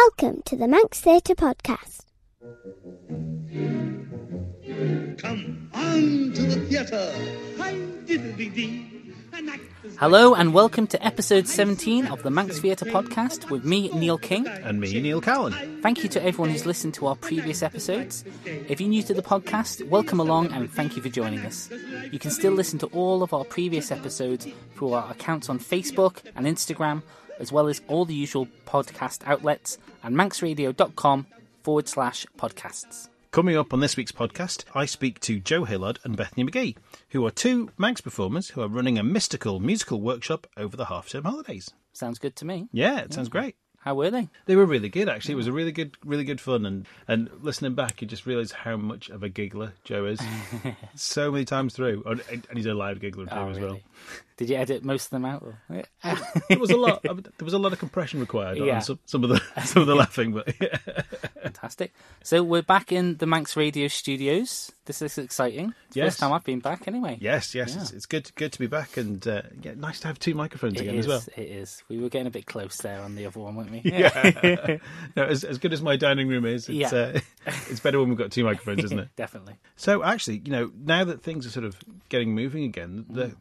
Welcome to the Manx Theatre Podcast. Come on to the theatre. Hello and welcome to episode 17 of the Manx Theatre Podcast with me, Neil King. And me, Neil Callin. Thank you to everyone who's listened to our previous episodes. If you're new to the podcast, welcome along and thank you for joining us. You can still listen to all of our previous episodes through our accounts on Facebook and Instagram, as well as all the usual podcast outlets and manxradio.com/podcasts. Coming up on this week's podcast, I speak to Joe Hillard and Bethany Magee, who are two Manx performers who are running a mystical musical workshop over the half-term holidays. Sounds good to me. Yeah, it sounds great. How were they? They were really good, actually. It was a really good fun. And listening back, you just realise how much of a giggler Joe is. So many times through. And he's a live giggler too, as well. Did you edit most of them out? There was a lot. There was a lot of compression required on some of the laughing, but yeah. Fantastic. So we're back in the Manx Radio studios. This is exciting. It's the first time I've been back, anyway. Yes. Yeah. It's good to be back, and nice to have two microphones again as well. It is. We were getting a bit close there on the other one, weren't we? Yeah. No, as good as my dining room is, it's better when we've got two microphones, isn't it? Definitely. So actually, now that things are sort of getting moving again, the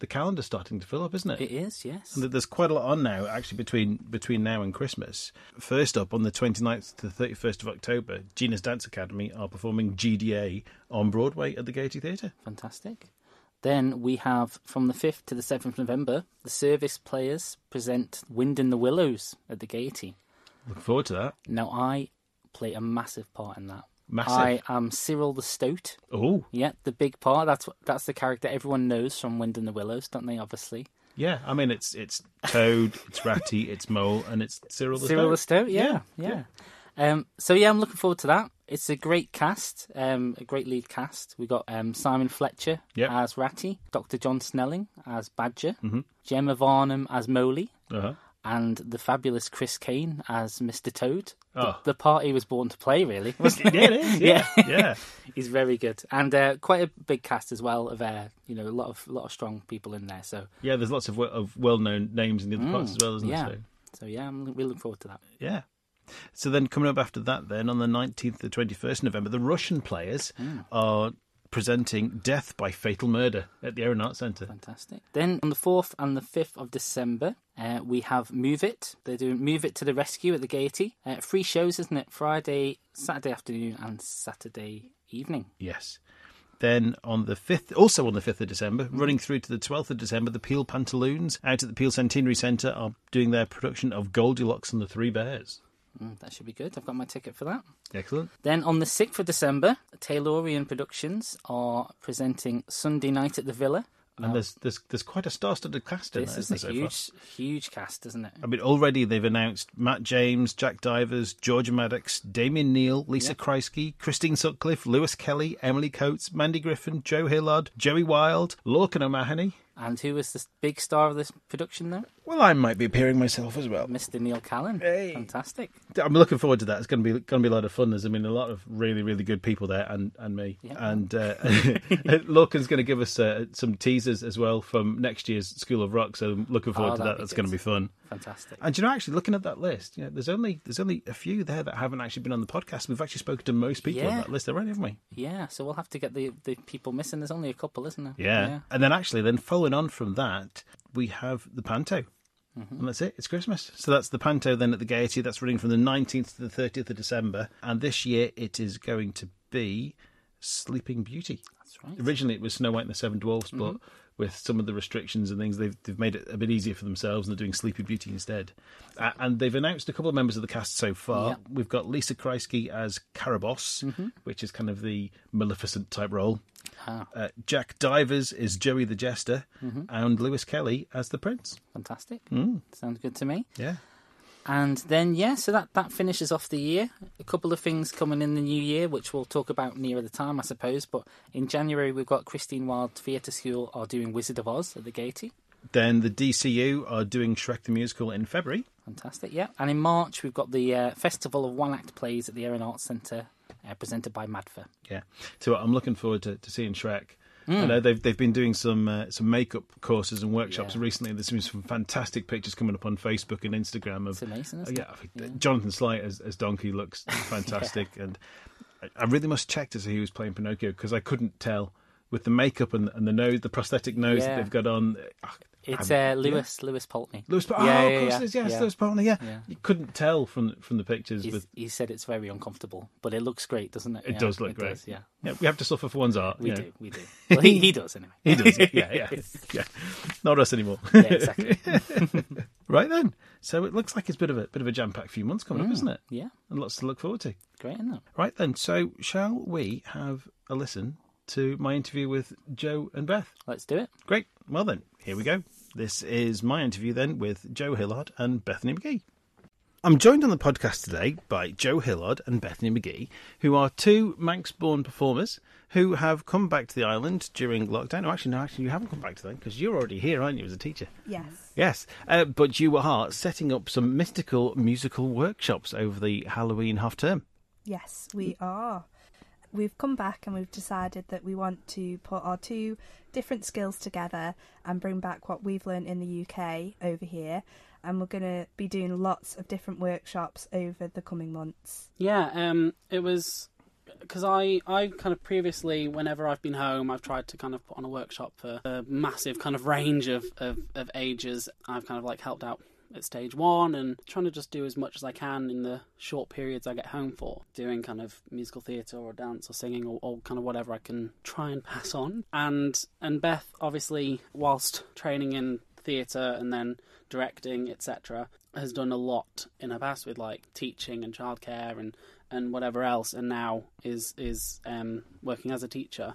calendar's starting to fill up, isn't it? It is, yes. And there's quite a lot on now, actually, between now and Christmas. First up, on the 29th to the 31st of October, Gina's Dance Academy are performing GDA on Broadway at the Gaiety Theatre. Fantastic. Then we have, from the 5th to the 7th of November, the Service Players present Wind in the Willows at the Gaiety. Looking forward to that. Now, I play a massive part in that. Massive? I am Cyril the Stoat. Oh. Yeah, the big part. That's the character everyone knows from Wind in the Willows, don't they, obviously? Yeah, I mean, it's Toad, it's Ratty, it's Mole, and it's Cyril the Stoat. Cyril the Stoat, yeah. I'm looking forward to that. It's a great cast, a great lead cast. We've got Simon Fletcher as Ratty, Dr. John Snelling as Badger, Gemma Varnum as Moley, and the fabulous Chris Kane as Mr. Toad. The part he was born to play, really, wasn't it? Yeah, it is. Yeah. He's very good, and quite a big cast as well of a lot of strong people in there. So yeah, there's lots of well-known names in the other parts as well, isn't there? So I'm really looking forward to that. Yeah. So then coming up after that then, on the 19th to 21st of November, the Russian Players are presenting Death by Fatal Murder at the Arts Centre. Fantastic. Then on the 4th and the 5th of December, we have Move It. They're doing Move It to the Rescue at the Gaiety. 3 shows, isn't it? Friday, Saturday afternoon and Saturday evening. Yes. Then on the 5th, also on the 5th of December, running through to the 12th of December, the Peel Pantaloons out at the Peel Centenary Centre are doing their production of Goldilocks and the Three Bears. That should be good. I've got my ticket for that. Excellent. Then on the 6th of December, Taylorian Productions are presenting Sunday Night at the Villa. And there's quite a star-studded cast in there, isn't there, so far? Huge cast, isn't it? I mean, already they've announced Matt James, Jack Divers, Georgia Maddox, Damien Neal, Lisa Kreisky, Christine Sutcliffe, Lewis Kelly, Emily Coates, Mandy Griffin, Joe Hillard, Joey Wilde, Lorcan O'Mahony. And who was the big star of this production, though? Well, I might be appearing myself as well. Mr. Neil Callin. Hey. Fantastic. I'm looking forward to that. It's going to be a lot of fun. There's, a lot of really, really good people there, and me. Yeah. And Lorcan's going to give us some teasers as well from next year's School of Rock. So I'm looking forward to that. That's going to be fun. Fantastic. And actually looking at that list, there's only a few there that haven't actually been on the podcast. We've actually spoken to most people on that list already, haven't we? Yeah. So we'll have to get the people missing. There's only a couple, isn't there? Yeah. And then following on from that, we have the Panto. And that's it. It's Christmas. So that's the Panto then at the Gaiety. That's running from the 19th to the 30th of December. And this year it is going to be Sleeping Beauty. That's right. Originally it was Snow White and the Seven Dwarfs, but with some of the restrictions and things, they've made it a bit easier for themselves and they're doing Sleeping Beauty instead. And they've announced a couple of members of the cast so far. Yep. We've got Lisa Kreisky as Caraboss, which is kind of the Maleficent type role. Jack Divers is Joey the Jester, and Lewis Kelly as the Prince. Fantastic. Sounds good to me. Yeah. And then, so that finishes off the year. A couple of things coming in the new year, which we'll talk about nearer the time, I suppose. But in January, we've got Christine Wilde Theatre School are doing Wizard of Oz at the Gaiety. Then the DCU are doing Shrek the Musical in February. Fantastic, yeah. And in March, we've got the Festival of One-Act Plays at the Arts Centre, presented by Madfa. Yeah. So I'm looking forward to seeing Shrek. I know they've been doing some makeup courses and workshops recently. There's been some fantastic pictures coming up on Facebook and Instagram of It's amazing, isn't it? Jonathan Slight as Donkey looks fantastic, and I really must check to see who was playing Pinocchio because I couldn't tell with the makeup and the nose, the prosthetic nose that they've got on. It's Lewis Poultney. Lewis Poultney. Of course it is. Yes, Lewis Poultney. Yeah. You couldn't tell from the pictures. He said it's very uncomfortable, but it looks great, doesn't it? It does look great. Does, yeah, we have to suffer for one's art. We do. Well, he does anyway. He does. Yeah. Not us anymore. Yeah, exactly. Right then. So it looks like it's a bit of a jam-packed few months coming up, isn't it? Yeah, and lots to look forward to. Great, isn't it? Right then. So shall we have a listen to my interview with Joe and Beth? Let's do it. Great. Well then, here we go. This is my interview then with Joe Hillard and Bethany Magee. I'm joined on the podcast today by Joe Hillard and Bethany Magee, who are two Manx-born performers who have come back to the island during lockdown. Oh, actually, you haven't come back to them because you're already here, aren't you, as a teacher? Yes. But you are setting up some mystical musical workshops over the Halloween half-term. Yes, we are. We've come back and we've decided that we want to put our two different skills together and bring back what we've learned in the UK over here. And we're going to be doing lots of different workshops over the coming months. Yeah, it was because I kind of previously, whenever I've been home, I've tried to kind of put on a workshop for a massive kind of range of ages. I've kind of like helped out at stage one and trying to just do as much as I can in the short periods I get home for, doing kind of musical theatre or dance or singing or kind of whatever I can try and pass on. And Beth, obviously, whilst training in theatre and then directing, etc., has done a lot in her past with like teaching and childcare and whatever else, and now is working as a teacher.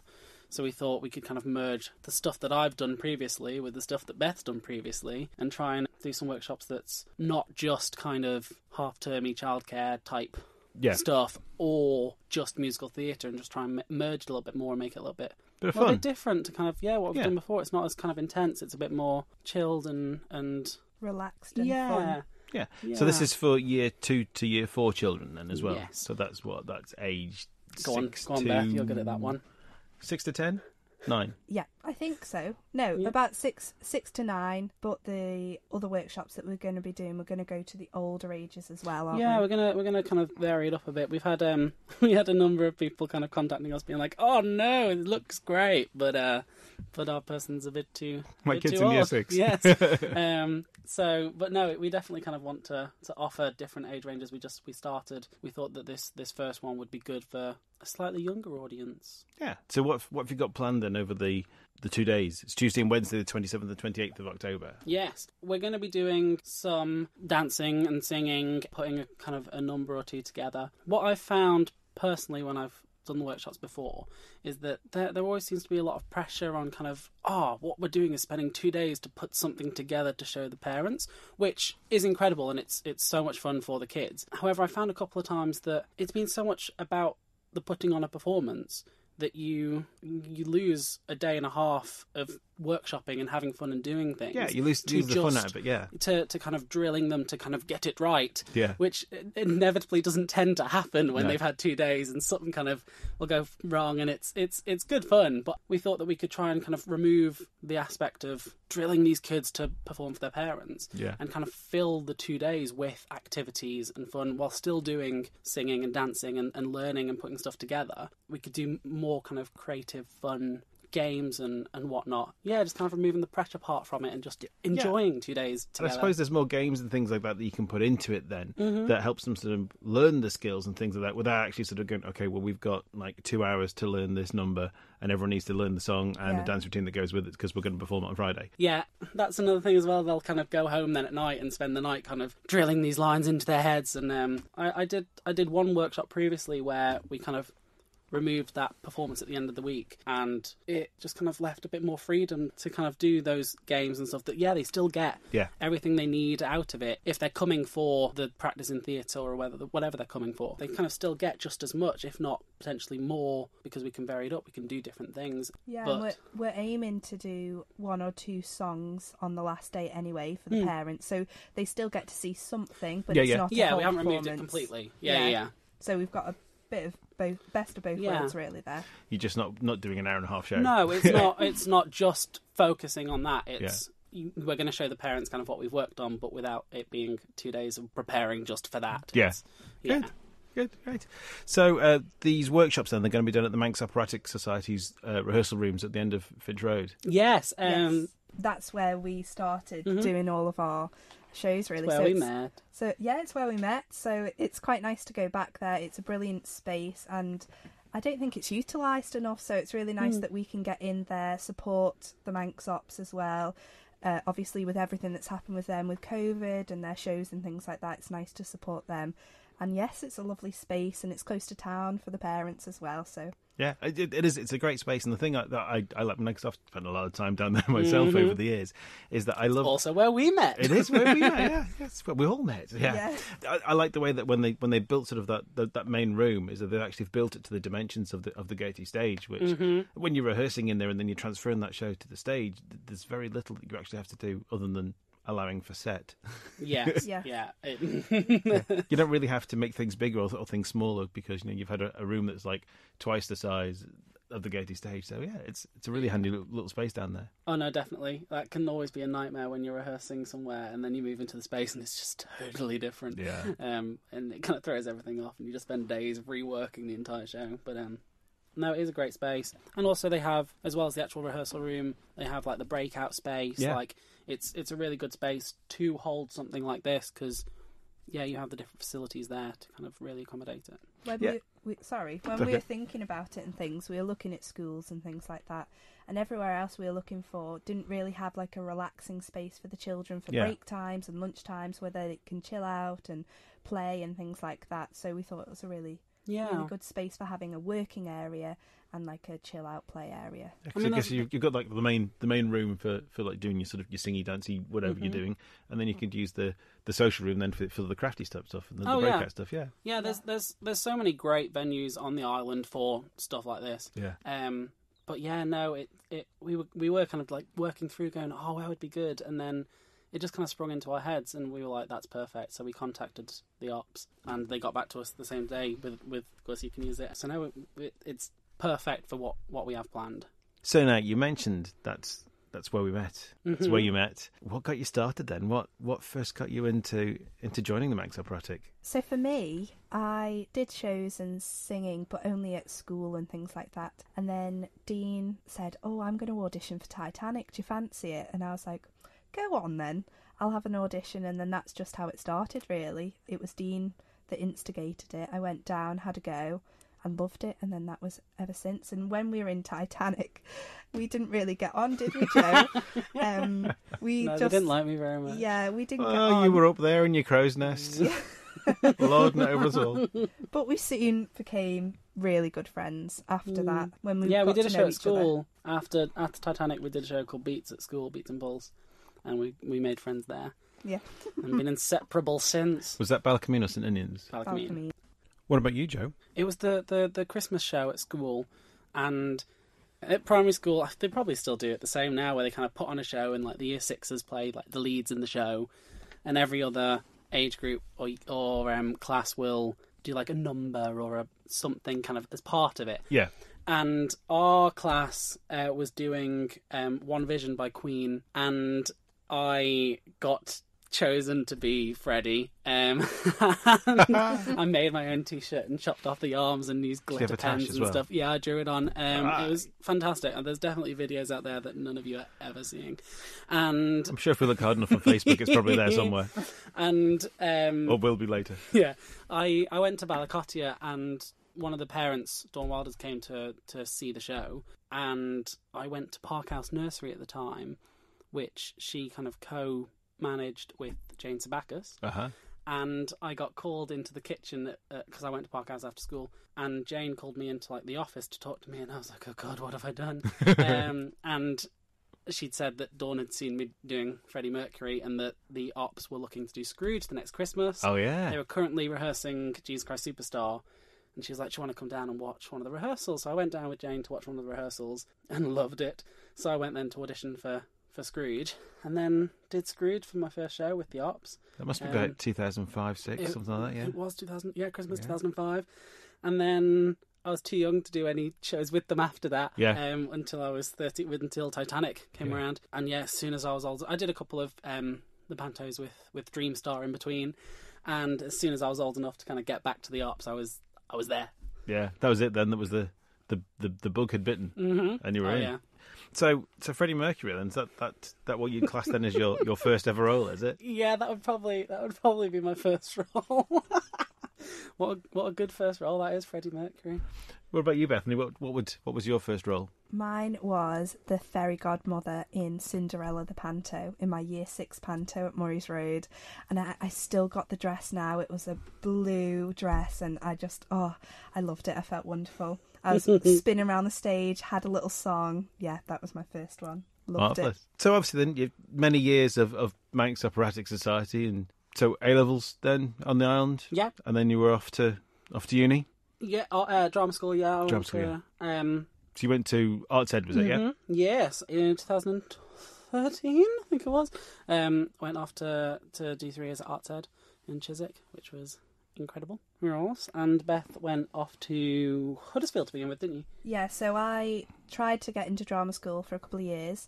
So we thought we could kind of merge the stuff that I've done previously with the stuff that Beth's done previously and try and do some workshops that's not just kind of half-termy childcare type stuff or just musical theatre, and just try and merge it a little bit more and make it a little bit different to kind of, what we've done before. It's not as kind of intense. It's a bit more chilled and relaxed and fun. Yeah. So this is for year 2 to year 4 children then as well. Yes. So that's age Go on, Beth. You're good at that one. 6 to 10? 9? Yeah, I think so. No, about 6 to 9. But the other workshops that we're going to be doing, we're going to go to the older ages as well, aren't we? Yeah, we're gonna kind of vary it up a bit. We've had we had a number of people kind of contacting us, being like, "Oh no, it looks great, but our person's a bit too my bit kid's too in year old." 6. Yes. But no, we definitely kind of want to offer different age ranges. We thought that this first one would be good for a slightly younger audience. Yeah. So what have you got planned then over the 2 days? It's Tuesday and Wednesday, the 27th and 28th of October. Yes. We're going to be doing some dancing and singing, putting a number or two together. What I've found personally when I've done the workshops before is that there always seems to be a lot of pressure on kind of, what we're doing is spending 2 days to put something together to show the parents, which is incredible and it's so much fun for the kids. However, I found a couple of times that it's been so much about the putting on a performance that you lose a day and a half of workshopping and having fun and doing things. Yeah, you lose the fun out of it, yeah. To kind of drilling them to kind of get it right, yeah. Which inevitably doesn't tend to happen when they've had 2 days and something kind of will go wrong, and it's good fun. But we thought that we could try and kind of remove the aspect of drilling these kids to perform for their parents, and kind of fill the 2 days with activities and fun while still doing singing and dancing and learning and putting stuff together. We could do more kind of creative, fun games and whatnot. Yeah, just kind of removing the pressure part from it and just enjoying 2 days together. And I suppose there's more games and things like that you can put into it then that helps them sort of learn the skills and things like that without actually sort of going, okay, well, we've got like 2 hours to learn this number and everyone needs to learn the song and the dance routine that goes with it because we're going to perform it on Friday. Yeah, that's another thing as well. They'll kind of go home then at night and spend the night kind of drilling these lines into their heads. And I did one workshop previously where we kind of removed that performance at the end of the week, and it just kind of left a bit more freedom to kind of do those games and stuff that they still get everything they need out of it. If they're coming for the practice in theatre or whatever they're coming for, they kind of still get just as much, if not potentially more, because we can vary it up, we can do different things. And we're aiming to do 1 or 2 songs on the last day anyway for the parents, so they still get to see something, but it's not a whole we haven't removed it performance. completely. So we've got bit of both, best of both worlds, really. There, you're just not doing an hour and a half show. No, it's not. It's not just focusing on that. It's we're going to show the parents kind of what we've worked on, but without it being 2 days of preparing just for that. Yes. Yeah. Good, great. So these workshops then, they're going to be done at the Manx Operatic Society's rehearsal rooms at the end of Finch Road. Yes. That's where we started doing all of our shows, really. It's where we met. So, yeah, it's where we met. So it's quite nice to go back there. It's a brilliant space, and I don't think it's utilised enough, so it's really nice that we can get in there, support the Manx Ops as well. Obviously, with everything that's happened with them, with COVID and their shows and things like that, it's nice to support them. And yes, it's a lovely space, and it's close to town for the parents as well. So yeah, it is. It's a great space, and the thing that I like, because I've spent a lot of time down there myself over the years, is that I love. It's also where we met. It is where we met. Yeah, it's where we all met. Yeah, I like the way that when they built sort of that main room, is that they've actually built it to the dimensions of the Gaiety stage. Which when you're rehearsing in there and then you're transferring that show to the stage, there's very little that you actually have to do other than allowing for set. Yes, yeah. You don't really have to make things bigger or things smaller, because you've had a room that's like twice the size of the Gaiety stage. So yeah, it's a really handy little space down there. Oh no, definitely. That can always be a nightmare when you're rehearsing somewhere and then you move into the space and it's just totally different. Yeah. And it kind of throws everything off, and you just spend days reworking the entire show. But no, it is a great space. And also they have, as well as the actual rehearsal room, they have like the breakout space. Yeah. Like it's a really good space to hold something like this, because you have the different facilities there to kind of really accommodate it. When we were thinking about it and things, we were looking at schools and things like that, and everywhere else we were looking for didn't really have like a relaxing space for the children for break times and lunch times where they can chill out and play and things like that. So we thought it was a really good space for having a working area and like a chill out play area. I guess you've got like the main room for like doing your sort of your singy dancey whatever you're doing, and then you could use the social room then for the crafty stuff and the breakout stuff. Yeah, there's so many great venues on the island for stuff like this. But we were kind of like working through, going, oh, where would be good, and then it just kind of sprung into our heads, and we were like, that's perfect. So we contacted the ops, and they got back to us the same day with of course you can use it. So now it's perfect for what we have planned. So now you mentioned that's where we met. That's where you met. What got you started then? What first got you into joining the Manx Operatic? So for me, I did shows and singing, but only at school and things like that. And then Dean said, oh, I'm going to audition for Titanic. Do you fancy it? And I was like, go on then. I'll have an audition. And then that's just how it started, really. It was Dean that instigated it. I went down, had a go, and loved it, and then that was ever since. And when we were in Titanic, we didn't really get on, did we, Joe? They didn't like me very much. Yeah, we didn't get on. You were up there in your crow's nest, lording it over us all. But we soon became really good friends after that. When we we did a show at school after Titanic. We did a show called Beats at school, Beats and Pulse, and we made friends there. Yeah, and been inseparable since. Was that Ballacamino or St Inians? Ballacamino. What about you, Joe? It was the Christmas show at school, and at primary school, they probably still do it the same now, where they kind of put on a show and like the year sixers play like the leads in the show, and every other age group or class will do like a number or something kind of as part of it. Yeah. And our class was doing One Vision by Queen, and I got chosen to be Freddie. I made my own t-shirt and chopped off the arms and used glitter pens and stuff. Yeah, I drew it on. It was fantastic. And there's definitely videos out there that none of you are ever seeing. And I'm sure if we look hard enough on Facebook, it's probably there somewhere. And or will be later. Yeah, I went to Balakotia, and one of the parents, Dawn Wilders, came to see the show, and I went to Parkhouse Nursery at the time, which she kind of co-managed with Jane Sabakis. And I got called into the kitchen because I went to Parkhouse after school, and Jane called me into like the office to talk to me, and I was like, oh God, what have I done? And she'd said that Dawn had seen me doing Freddie Mercury, and that the ops were looking to do Scrooge the next Christmas. Oh yeah. They were currently rehearsing Jesus Christ Superstar, and she was like, do you want to come down and watch one of the rehearsals? So I went down with Jane to watch one of the rehearsals and loved it. So I went then to audition for for Scrooge, and then did Scrooge for my first show with the Ops. That must be about 2005, 6, something like that, yeah? It was 2000, Christmas 2005. And then I was too young to do any shows with them after that, until I was 30, until Titanic came around. And as soon as I was old, I did a couple of the pantos with Dreamstar in between, and as soon as I was old enough to kind of get back to the Ops, I was there. Yeah, that was it then. That was the bug had bitten, and you were in. Yeah. So Freddie Mercury then, is that what you'd class then as your first ever role, is it? Yeah, that would probably be my first role. What a good first role that is, Freddie Mercury. What about you, Bethany? What was your first role? Mine was the fairy godmother in Cinderella the Panto, in my year 6 panto at Murray's Road, and I still got the dress now. It was a blue dress, and I loved it. I felt wonderful. I was spinning around the stage, had a little song. Yeah, that was my first one. Loved it. So obviously then you've many years of Manx Operatic Society, and so A-levels then on the island. Yeah. And then you were off to uni. Yeah, drama school. Yeah, drama school. So you went to Arts Ed, was it? Yeah. Yes, in 2013, I think it was. Went off to do 3 years at Arts Ed in Chiswick, which was incredible. And Beth went off to Huddersfield to begin with, didn't you? Yeah, so I tried to get into drama school for a couple of years.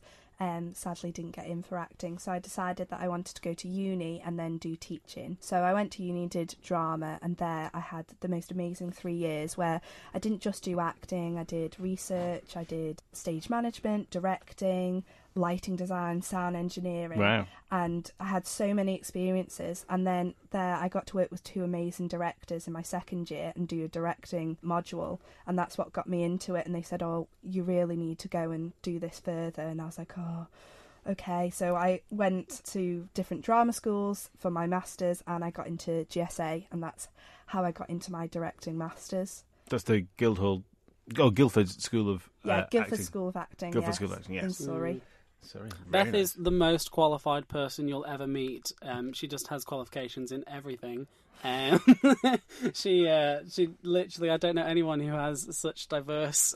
Sadly didn't get in for acting, so I decided that I wanted to go to uni and then do teaching. So I went to uni, did drama, and there I had the most amazing 3 years where I didn't just do acting, I did research, I did stage management, directing, lighting design, sound engineering. Wow. And I had so many experiences, and then there I got to work with 2 amazing directors in my second year and do a directing module, and that's what got me into it. And they said, oh, you really need to go and do this further, and I was like, oh, okay. So I went to different drama schools for my masters, and I got into GSA, and that's how I got into my directing masters. That's the Guildford School of Guildford Acting. School of Acting. Guildford School of Acting, yes. In Surrey. Sorry. Beth is the most qualified person you'll ever meet. She just has qualifications in everything. She literally, I don't know anyone who has such diverse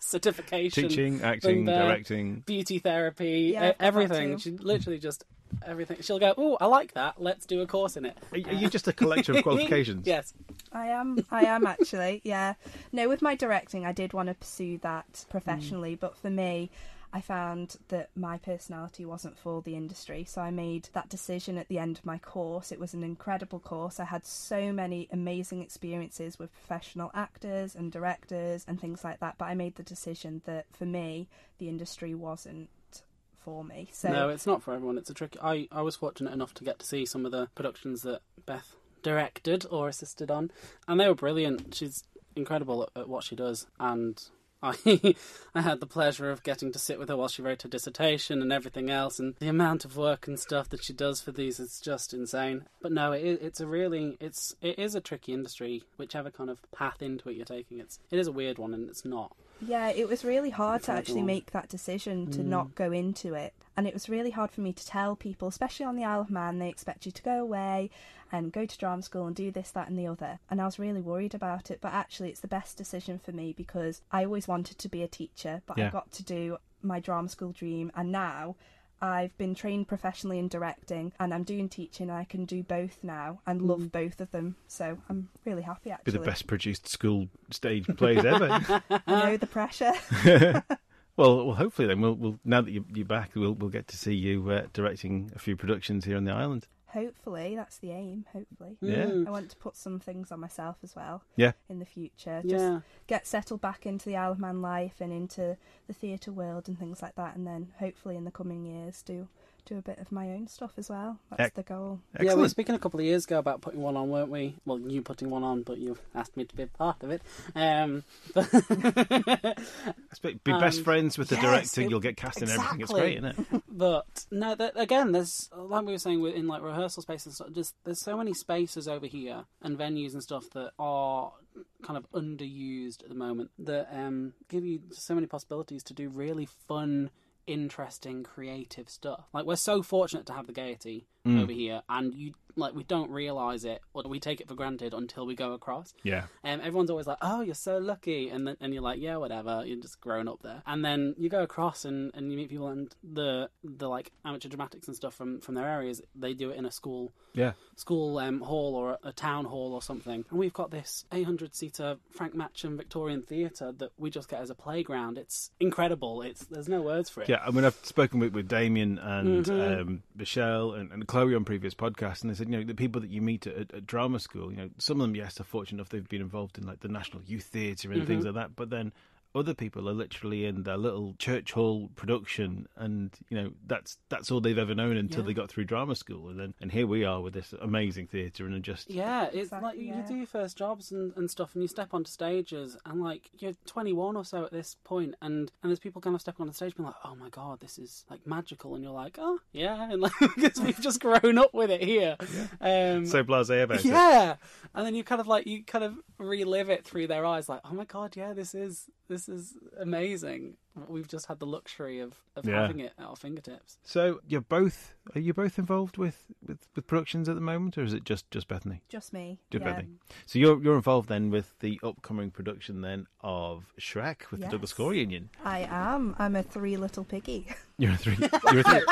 certification. Teaching, acting, directing, beauty therapy, everything. She literally just everything. She'll go, oh, I like that. Let's do a course in it. Are you just a collector of qualifications? Yes. I am actually, yeah. No, with my directing, I did want to pursue that professionally, but for me, I found that my personality wasn't for the industry, so I made that decision at the end of my course. It was an incredible course. I had so many amazing experiences with professional actors and directors and things like that, but I made the decision that for me, the industry wasn't for me. So no, it's not for everyone. It's a tricky. I was fortunate enough to get to see some of the productions that Beth directed or assisted on, and they were brilliant. She's incredible at what she does, and I had the pleasure of getting to sit with her while she wrote her dissertation and everything else, and the amount of work and stuff that she does for these is just insane. But no, it is a tricky industry, whichever kind of path into it you're taking. It is a weird one, and it's not. Yeah, it was really hard to actually make that decision to not go into it. And it was really hard for me to tell people, especially on the Isle of Man, they expect you to go away and go to drama school and do this, that and the other. And I was really worried about it. But actually, it's the best decision for me because I always wanted to be a teacher, but I got to do my drama school dream. And now I've been trained professionally in directing and I'm doing teaching, and I can do both now and love both of them. So I'm really happy, actually. Be the best produced school stage plays ever. I know the pressure. Well, hopefully then we'll now that you're back, we'll get to see you directing a few productions here on the island. Hopefully, that's the aim. Hopefully, yeah. I want to put some things on myself as well. Yeah. In the future, just get settled back into the Isle of Man life and into the theatre world and things like that, and then hopefully in the coming years do a bit of my own stuff as well. That's the goal. Excellent. Yeah, we were speaking a couple of years ago about putting one on, weren't we? Well, you putting one on, but you asked me to be a part of it. Be best friends with the director. You'll get cast in everything. It's great, isn't it? But no, again, there's, like we were saying, in like rehearsal spaces and stuff, just there's so many spaces over here and venues and stuff that are kind of underused at the moment that give you so many possibilities to do really fun, interesting, creative stuff. Like, we're so fortunate to have the Gaiety over here, and like we don't realise it, or we take it for granted until we go across. Yeah. Everyone's always like, "Oh, you're so lucky," and you're like, "Yeah, whatever. You're just growing up there." And then you go across and you meet people, and the like amateur dramatics and stuff from their areas. They do it in a school hall or a town hall or something. And we've got this 800-seater Frank Matcham Victorian theatre that we just get as a playground. It's incredible. There's no words for it. Yeah, I mean, I've spoken with Damien and Michelle and Chloe on previous podcasts, and they said, the people that you meet at drama school, some of them, yes, are fortunate enough they've been involved in like the National Youth Theatre and things like that, but then other people are literally in their little church hall production, and that's all they've ever known until they got through drama school, and here we are with this amazing theatre, and it's exactly, like you do your first jobs and stuff, and you step onto stages, and like you're 21 or so at this point, and there's people kind of stepping on the stage being like, "Oh my god, this is like magical," and you're like, "Oh yeah," and like because we've just grown up with it here. So blasé about it. Yeah, and then you kind of relive it through their eyes, like, "Oh my god, yeah, this is amazing." We've just had the luxury of having it at our fingertips. So are you both involved with productions at the moment, or is it just Bethany? Just me. Just Bethany. So you're involved then with the upcoming production then of Shrek with the Douglas Corps Union. I am. I'm a three little piggy. You're a three.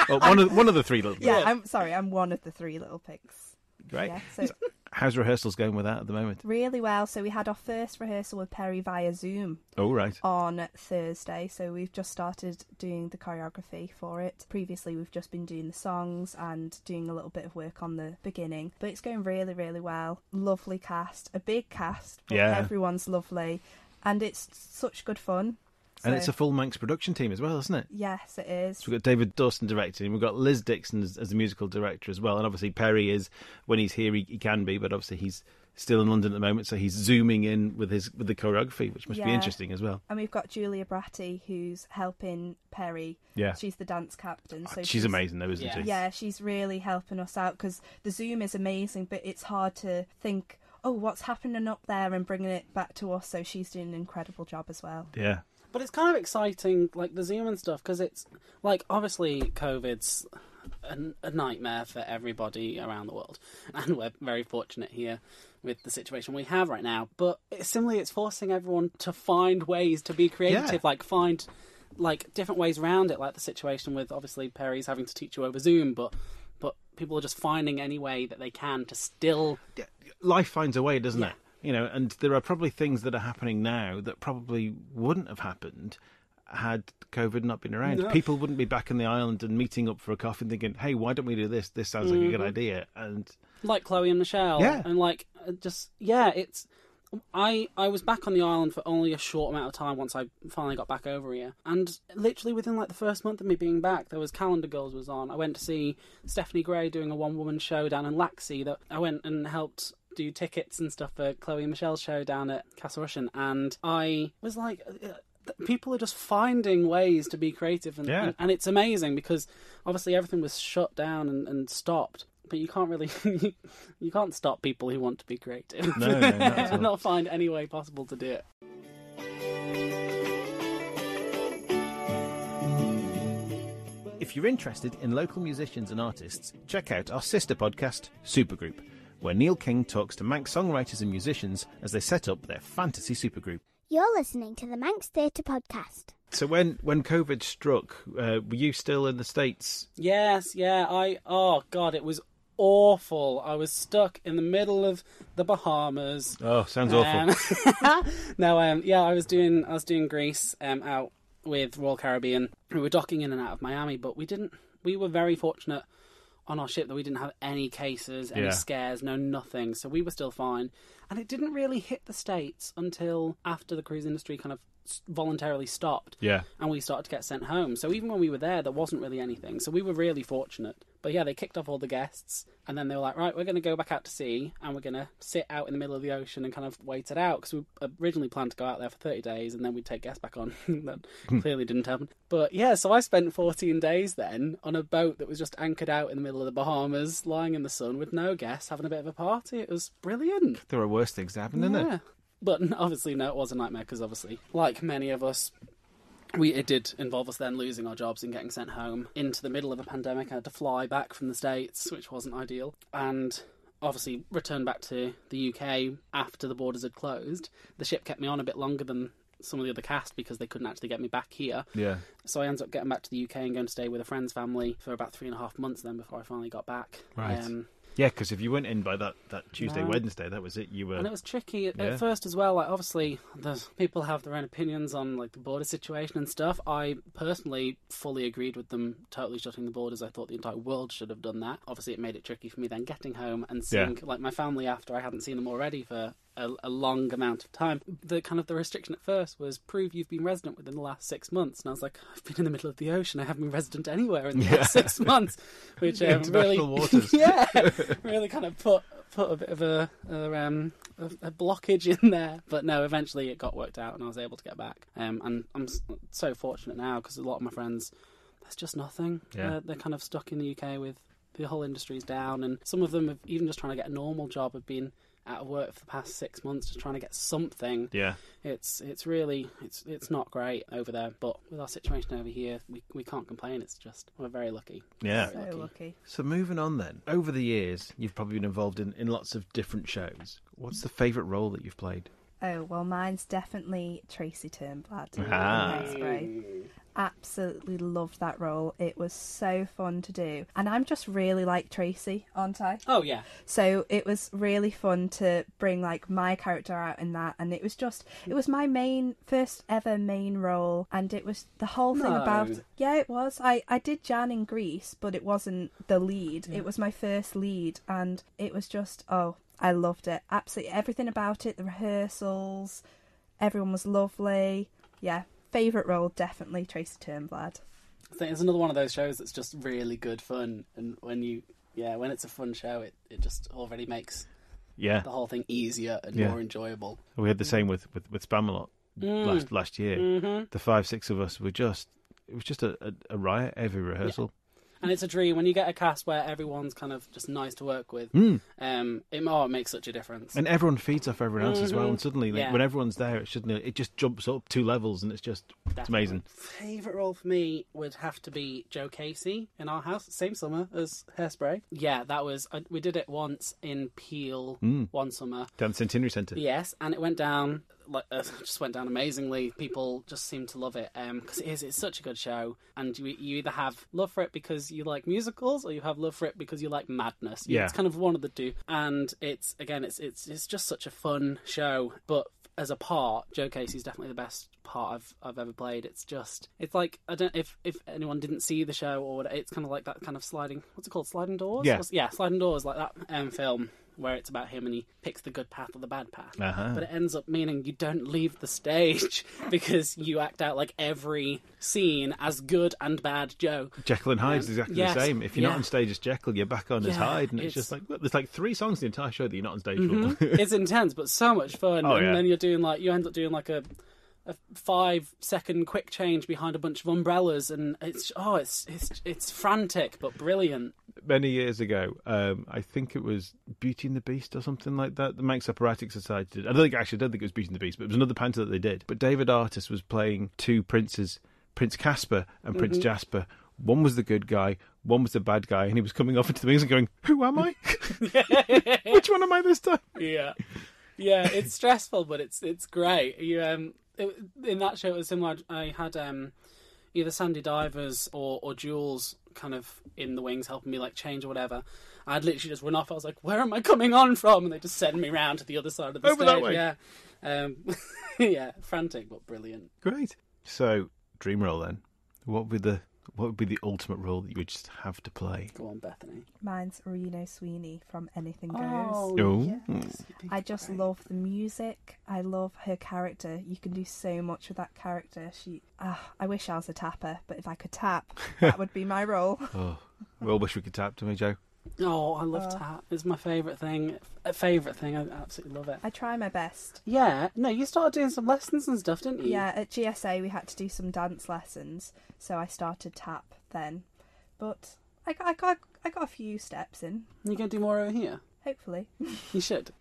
Oh, one of the three little. Yeah, I'm one of the three little pigs. Great. Yeah, so how's rehearsals going with that at the moment? Really well. So we had our first rehearsal with Perry via Zoom. Oh, right. On Thursday. So we've just started doing the choreography for it. Previously, we've just been doing the songs and doing a little bit of work on the beginning. But it's going really, really well. Lovely cast. A big cast. But everyone's lovely. And it's such good fun. And it's a full Manx production team as well, isn't it? Yes, it is. So we've got David Dawson directing, we've got Liz Dixon as the musical director as well, and obviously Perry is, when he's here, he can be, but obviously he's still in London at the moment, so he's zooming in with the choreography, which must be interesting as well. And we've got Julia Bratty, who's helping Perry. Yeah. She's the dance captain. So she's amazing though, isn't she? Yeah, she's really helping us out, because the Zoom is amazing, but it's hard to think, oh, what's happening up there, and bringing it back to us, so she's doing an incredible job as well. Yeah. But it's kind of exciting, like the Zoom and stuff, because it's like obviously COVID's a nightmare for everybody around the world, and we're very fortunate here with the situation we have right now. But it's forcing everyone to find ways to be creative, like find like different ways around it, like the situation with obviously Perry's having to teach you over Zoom, but people are just finding any way that they can to still. Life finds a way, doesn't it? And there are probably things that are happening now that probably wouldn't have happened had COVID not been around. No. People wouldn't be back in the island and meeting up for a coffee and thinking, hey, why don't we do this? This sounds like a good idea. And like Chloe and Michelle. Yeah. And like, it's... I was back on the island for only a short amount of time once I finally got back over here. And literally within like the first month of me being back, there was Calendar Girls was on. I went to see Stephanie Gray doing a one-woman show down in Laxey that I went and helped do tickets and stuff for Chloe and Michelle's show down at Castle Rushen, and I was like, people are just finding ways to be creative, and it's amazing, because obviously everything was shut down and stopped, but you can't really you can't stop people who want to be creative. No, not at all. And not find any way possible to do it. If you're interested in local musicians and artists, check out our sister podcast, Supergroup, where Neil King talks to Manx songwriters and musicians as they set up their fantasy supergroup. You're listening to the Manx Theatre Podcast. So when COVID struck, were you still in the States? Yes, yeah. Oh God, it was awful. I was stuck in the middle of the Bahamas. Oh, sounds awful. No, I was doing Greece out with Royal Caribbean. We were docking in and out of Miami, but we were very fortunate on our ship that we didn't have any cases, any scares, nothing. So we were still fine. And it didn't really hit the States until after the cruise industry kind of voluntarily stopped. Yeah. And we started to get sent home. So even when we were there wasn't really anything. So we were really fortunate. But yeah, they kicked off all the guests, and then they were like, right, we're going to go back out to sea, and we're going to sit out in the middle of the ocean and kind of wait it out, because we originally planned to go out there for 30 days, and then we'd take guests back on. That clearly didn't happen. But yeah, so I spent 14 days then on a boat that was just anchored out in the middle of the Bahamas, lying in the sun with no guests, having a bit of a party. It was brilliant. There are worse things to happen, didn't there? But obviously, no, it was a nightmare, because obviously, like many of us, it did involve us then losing our jobs and getting sent home into the middle of a pandemic. I had to fly back from the States, which wasn't ideal. And obviously returned back to the UK after the borders had closed. The ship kept me on a bit longer than some of the other cast because they couldn't actually get me back here. Yeah. So I ended up getting back to the UK and going to stay with a friend's family for about 3.5 months then before I finally got back. Right. Yeah, because if you went in by that Tuesday, Wednesday, that was it. You were, and it was tricky at first as well. Like, obviously, people have their own opinions on like the border situation and stuff. I personally fully agreed with them totally shutting the borders. I thought the entire world should have done that. Obviously, it made it tricky for me then getting home and seeing like my family after I hadn't seen them already for a long amount of time. The restriction at first was prove you've been resident within the last 6 months, and I was like, I've been in the middle of the ocean. I havened been resident anywhere in the last 6 months, which really, waters. really kind of put a bit of a blockage in there. But no, eventually it got worked out, and I was able to get back. And I'm so fortunate now because a lot of my friends, there's just nothing. Yeah. They're kind of stuck in the UK with the whole industry's down, and some of them have even just trying to get a normal job have been out of work for the past 6 months, just trying to get something. Yeah, it's really not great over there, but with our situation over here, we can't complain. It's just we're very lucky. Yeah, so lucky. So moving on then, over the years, you've probably been involved in lots of different shows. What's the favourite role that you've played? Oh, well, mine's definitely Tracy Turnblad. Absolutely loved that role. It was so fun to do. And I'm just really like Tracy, aren't I? Oh, yeah. So it was really fun to bring like my character out in that. And it was my first ever main role. And it was the whole thing about... Yeah, it was. I did Jan in Greece, but it wasn't the lead. Yeah. It was my first lead. And it was just, I loved it. Absolutely everything about it. The rehearsals. Everyone was lovely. Yeah. Favourite role, definitely Tracy Turnblad. I think it's another one of those shows that's just really good fun, and when it's a fun show, it just already makes the whole thing easier and more enjoyable. We had the same with Spamalot last year. Mm-hmm. The 5-6 of us it was just a riot every rehearsal. Yeah. And it's a dream when you get a cast where everyone's kind of just nice to work with. It makes such a difference. And everyone feeds off everyone else as well. And suddenly, when everyone's there, it just jumps up 2 levels, and it's amazing. Favourite role for me would have to be Joe Casey in Our House, same summer as Hairspray. Yeah, that was we did it once in Peel one summer down the Centenary Centre. Yes, and it went down. Just went down amazingly. People just seem to love it because it's such a good show, and you either have love for it because you like musicals, or you have love for it because you like madness. It's kind of one of the two, and it's just such a fun show. But as a part, Joe Casey's definitely the best part I've ever played. It's like, I don't if anyone didn't see the show, or it's kind of like that kind of sliding, what's it called, sliding doors? Yeah, sliding doors, like that film where it's about him and he picks the good path or the bad path. Uh-huh. But it ends up meaning you don't leave the stage because you act out like every scene as good and bad Joe. Jekyll and Hyde's exactly the same. If you're not on stage as Jekyll, you're back on as Hyde, and it's just like, look, there's like 3 songs in the entire show that you're not on stage for. It's intense, but so much fun. Then you end up doing like a 5-second quick change behind a bunch of umbrellas, and it's frantic but brilliant. Many years ago, I think it was Beauty and the Beast or something like that. The Manx Operatic Society did. I don't think it was Beauty and the Beast, but it was another panto that they did. But David Artis was playing 2 princes, Prince Caspar and Prince Jasper. One was the good guy, one was the bad guy, and he was coming off into the wings and going, "Who am I? Which one am I this time?" Yeah, it's stressful, but it's great. In that show, it was similar. I had either Sandy Divers or Jules kind of in the wings helping me like change or whatever. I'd literally just run off. I was like, "Where am I coming on from?" And they just send me round to the other side of the stage. That way. Yeah, frantic but brilliant. Great. So, dream role then. What would be the ultimate role that you would just have to play? Go on, Bethany. Mine's Reno Sweeney from Anything Goes. Oh. Yes. I just love the music. I love her character. You can do so much with that character. I wish I was a tapper, but if I could tap, that would be my role. Oh, we all wish we could tap, don't we, Joe? Oh, I love tap. It's my favourite thing. I absolutely love it. I try my best. Yeah. No, you started doing some lessons and stuff, didn't you? Yeah, at GSA we had to do some dance lessons, so I started tap then. But I got a few steps in. You're going to do more over here? Hopefully. You should.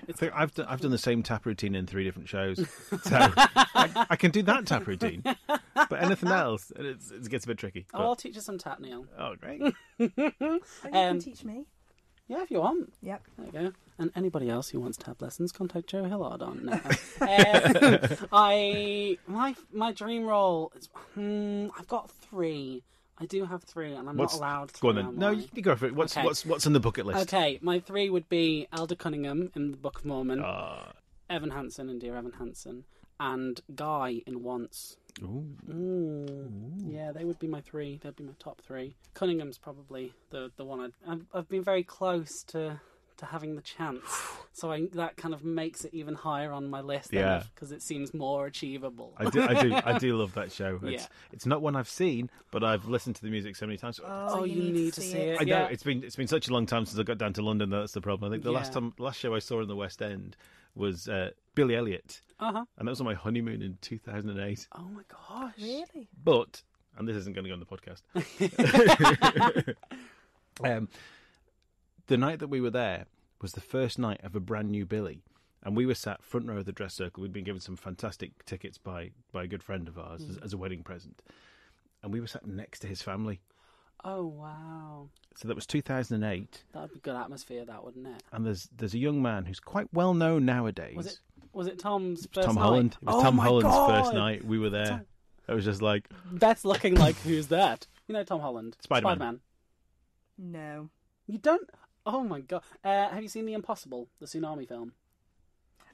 I think I've done the same tap routine in 3 different shows, so I can do that tap routine. But anything else, it gets a bit tricky. But... I'll teach you some tap, Neil. Oh, great! You can teach me. Yeah, if you want. Yep. There you go. And anybody else who wants to have lessons, contact Joe Hillard on. No. My dream role is, I've got 3. I do have 3, and I'm not allowed 3. Go on then. No, you go for it. What's on the bucket list? Okay, my 3 would be Elder Cunningham in the Book of Mormon, Evan Hansen in Dear Evan Hansen, and Guy in Once. Ooh. Yeah, they would be my 3. They'd be my top 3. Cunningham's probably the one I've been very close to having the chance, so that kind of makes it even higher on my list. Yeah, because it seems more achievable. I do love that show. Yeah. It's not one I've seen, but I've listened to the music so many times. Oh, you need to see it. I know it's been such a long time since I got down to London. That's the problem. I think the last show I saw in the West End was Billy Elliot, and that was on my honeymoon in 2008. Oh my gosh, really? But, and this isn't going to go on the podcast. The night that we were there was the first night of a brand new Billy, and we were sat front row of the dress circle. We'd been given some fantastic tickets by a good friend of ours as a wedding present, and we were sat next to his family. Oh wow! So that was 2008. That'd be good atmosphere, that wouldn't it? And there's a young man who's quite well known nowadays. Was it Tom's first Tom night? Holland. It was Tom Holland's God! first night. We were there. It was just like Beth's looking like, who's that? You know Tom Holland, Spider-Man. No. You don't? Oh my god! Have you seen The Impossible, the tsunami film?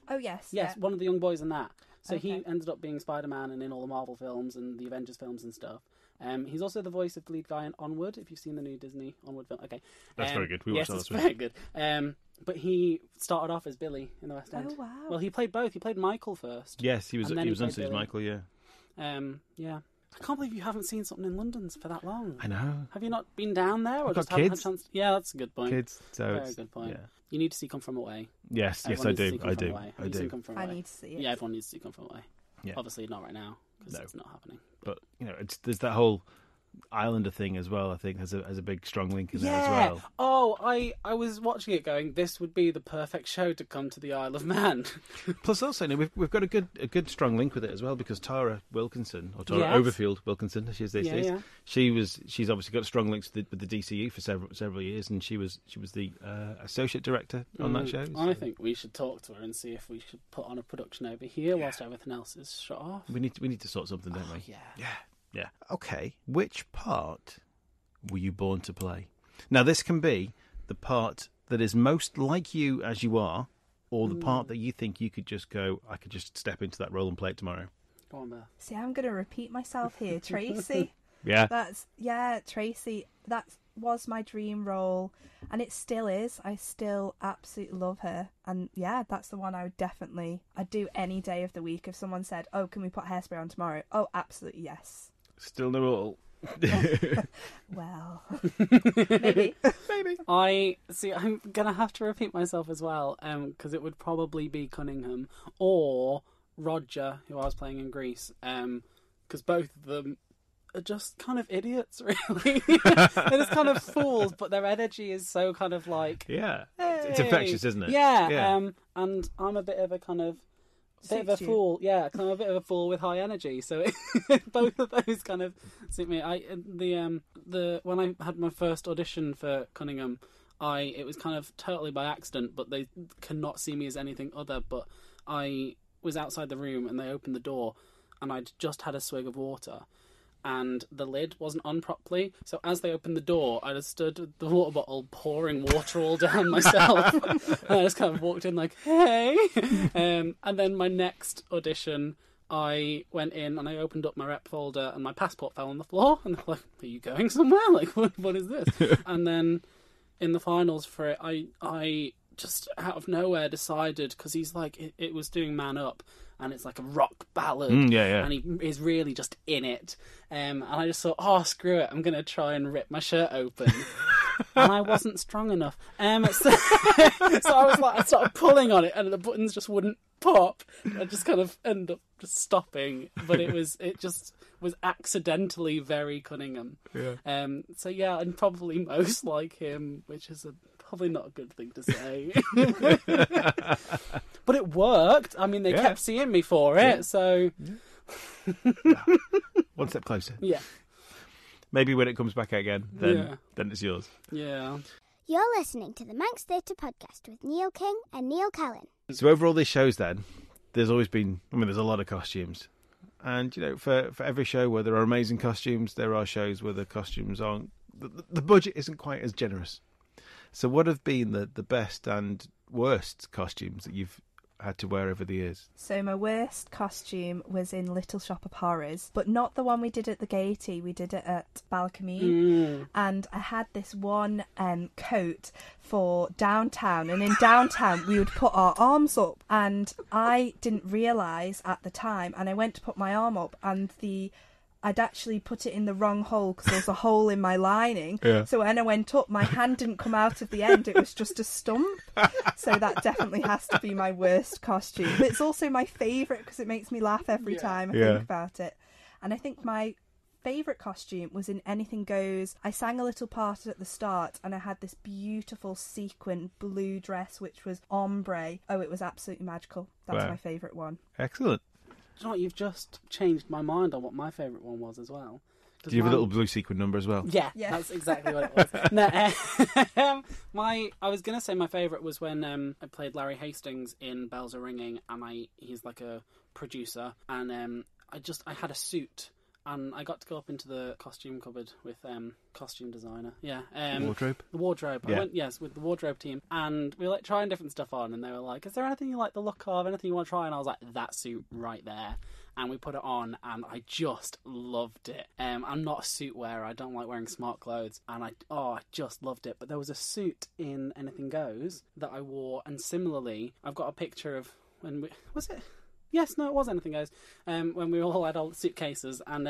Oh yes. Yes, Yeah. one of the young boys in that. So Okay. he ended up being Spider-Man and in all the Marvel films and the Avengers films and stuff. He's also the voice of the lead guy in Onward, if you've seen the new Disney Onward film. Okay. That's very good. We watched that yes, it's last very good. But he started off as Billy in the West End. Oh wow. Well, he played both. He played Michael first. yes, he was And then on he played stage Billy. Michael. Yeah, Yeah. I can't believe you haven't seen something in London for that long. I know. Have you not been down there, or I've just got haven't had kids. a chance? Yeah, that's a good point. Kids. So Very it's, good point. Yeah. You need to see Come From Away. Yes, Everyone I needs to do. see Come I From do. Away. Have I you seen do. Come From I Away? need to see it. Yeah, everyone needs to see Come From Away. Yeah. Obviously not right now because No. it's not happening. But there's that whole Islander thing as well. I think has a big strong link in there as well. Oh, I was watching it going, this would be the perfect show to come to the Isle of Man. Plus, also, we've got a good strong link with it as well because Tara Wilkinson or Tara Yes. Overfield Wilkinson, as she is these days. Yeah. She's obviously got strong links with the DCU for several years, and she was the associate director on that show. I think we should talk to her and see if we should put on a production over here whilst everything else is shut off. We need to sort something, don't we? Yeah. Yeah. Okay. Which part were you born to play? Now, this can be the part that is most like you as you are, or the part that you think you could just go, I could just step into that role and play it tomorrow. Go on, Beth. See, I'm going to repeat myself here. Tracy. Yeah. Tracy. That was my dream role, and it still is. I still absolutely love her, and yeah, that's the one I would definitely. I'd do any day of the week if someone said, "Oh, can we put Hairspray on tomorrow?" Oh, absolutely yes. Still no all. Well, maybe. I'm gonna have to repeat myself as well, because it would probably be Cunningham or Roger, who I was playing in Greece, because both of them are just kind of idiots, really. They're just kind of fools, but their energy is so kind of like, Yeah. hey. It's infectious, isn't it? Yeah. And I'm a bit of a kind of bit of a Suits you. fool, yeah. Cause I'm a bit of a fool with high energy, so both of those kind of suit me. When I had my first audition for Cunningham, it was kind of totally by accident, but they cannot see me as anything other. But I was outside the room, and they opened the door, and I'd just had a swig of water, and the lid wasn't on properly. So as they opened the door, I just stood with the water bottle pouring water all down myself. And I just kind of walked in like, hey. And then my next audition, I went in and I opened up my rep folder and my passport fell on the floor. And they're like, are you going somewhere? Like, what is this? And then in the finals for it, I just out of nowhere decided, because he's like, it was doing Man Up, and it's like a rock ballad, and he is really just in it. And I just thought, oh, screw it, I'm going to try and rip my shirt open. And I wasn't strong enough. So I was like, I started pulling on it, and the buttons just wouldn't pop. I just kind of ended up just stopping. But it just was accidentally very Cunningham. Yeah. So yeah, I'm probably most like him, which is probably not a good thing to say. But it worked. I mean, they kept seeing me for it, so... One step closer. Yeah. Maybe when it comes back again, then it's yours. Yeah. You're listening to the Manx Theatre Podcast with Neil King and Neil Callin. So over all these shows then, there's always been, there's a lot of costumes. And, for every show where there are amazing costumes, there are shows where the costumes aren't, the budget isn't quite as generous. So what have been the best and worst costumes that you've had to wear over the years? So my worst costume was in Little Shop of Horrors, but not the one we did at the Gaiety. We did it at Balcomune. And I had this one coat for downtown, and in downtown we would put our arms up, and I didn't realise at the time, and I went to put my arm up, and I'd actually put it in the wrong hole because there was a hole in my lining. Yeah. So when I went up, my hand didn't come out of the end. It was just a stump. So that definitely has to be my worst costume. But it's also my favourite because it makes me laugh every time I think about it. And I think my favourite costume was in Anything Goes. I sang a little part at the start and I had this beautiful sequin blue dress which was ombre. Oh, it was absolutely magical. That's my favourite one. Excellent. You know what, you've just changed my mind on what my favourite one was as well. Do you have a little blue sequin number as well? Yeah, that's exactly what it was. No, I was going to say my favourite was when I played Larry Hastings in Bells Are Ringing, and he's like a producer, and I had a suit. And I got to go up into the costume cupboard with costume designer. Yeah. Wardrobe? The wardrobe. Yeah. I went, with the wardrobe team. And we were trying different stuff on. And they were like, is there anything you like the look of? Anything you want to try? And I was like, that suit right there. And we put it on and I just loved it. I'm not a suit wearer. I don't like wearing smart clothes. And I just loved it. But there was a suit in Anything Goes that I wore. And similarly, I've got a picture of was it? Yes, no, it was Anything Goes. When we all had our suitcases, and